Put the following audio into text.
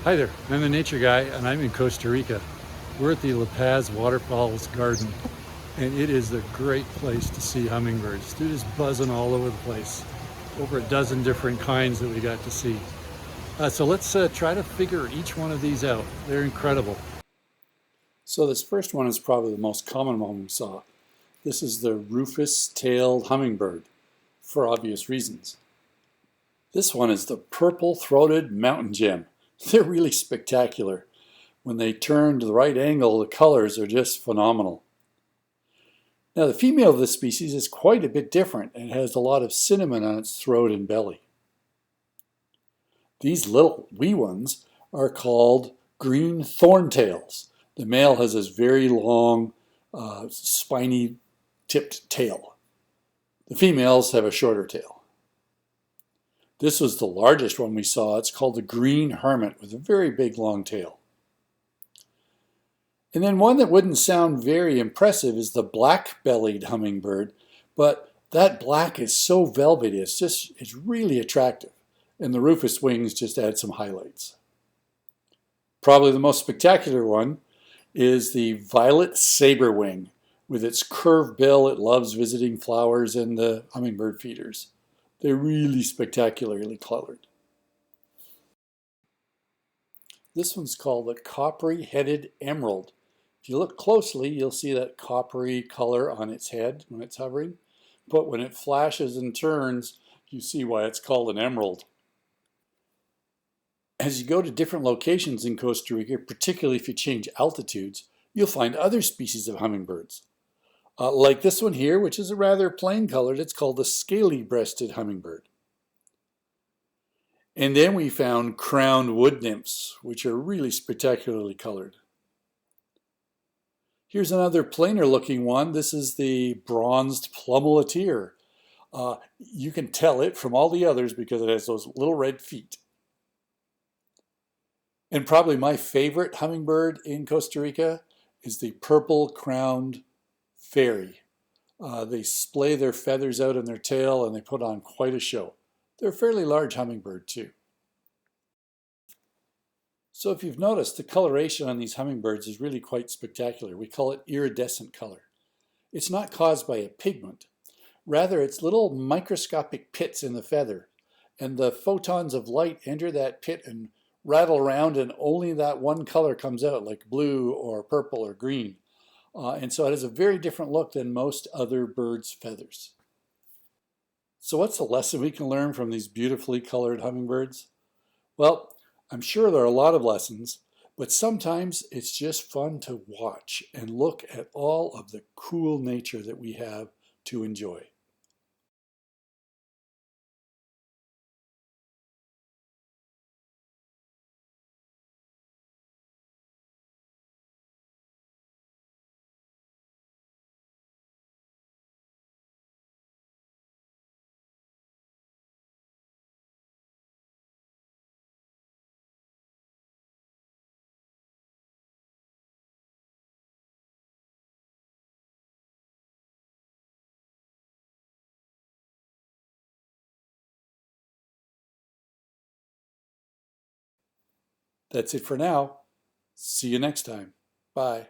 Hi there, I'm a nature guy and I'm in Costa Rica. We're at the La Paz Waterfalls Garden and it is a great place to see hummingbirds. They're just buzzing all over the place. Over a dozen different kinds that we got to see. So let's try to figure each one of these out. They're incredible. So this first one is probably the most common one we saw. This is the rufous-tailed hummingbird, for obvious reasons. This one is the purple-throated mountain gem. They're really spectacular. When they turn to the right angle, the colors are just phenomenal. Now the female of this species is quite a bit different and has a lot of cinnamon on its throat and belly. These little wee ones are called green thorntails. The male has this very long, spiny tipped tail. The females have a shorter tail. This was the largest one we saw. It's called the green hermit with a very big long tail. And then one that wouldn't sound very impressive is the black-bellied hummingbird, but that black is so velvety, it's really attractive. And the rufous wings just add some highlights. Probably the most spectacular one is the violet saberwing. With its curved bill, it loves visiting flowers and the hummingbird feeders. They're really spectacularly colored. This one's called the coppery-headed emerald. If you look closely, you'll see that coppery color on its head when it's hovering. But when it flashes and turns, you see why it's called an emerald. As you go to different locations in Costa Rica, particularly if you change altitudes, you'll find other species of hummingbirds. Like this one here, which is a rather plain colored, it's called the scaly-breasted hummingbird. And then we found crowned wood nymphs, which are really spectacularly colored. Here's another plainer looking one. This is the bronzed plumulateer. You can tell it from all the others because it has those little red feet. And probably my favorite hummingbird in Costa Rica is the purple-crowned fairy. They splay their feathers out in their tail and they put on quite a show. They're a fairly large hummingbird too. So if you've noticed, the coloration on these hummingbirds is really quite spectacular. We call it iridescent color. It's not caused by a pigment. Rather, it's little microscopic pits in the feather, and the photons of light enter that pit and rattle around, and only that one color comes out, like blue or purple or green. And so it has a very different look than most other birds' feathers. So what's the lesson we can learn from these beautifully colored hummingbirds? Well, I'm sure there are a lot of lessons, but sometimes it's just fun to watch and look at all of the cool nature that we have to enjoy. That's it for now. See you next time. Bye.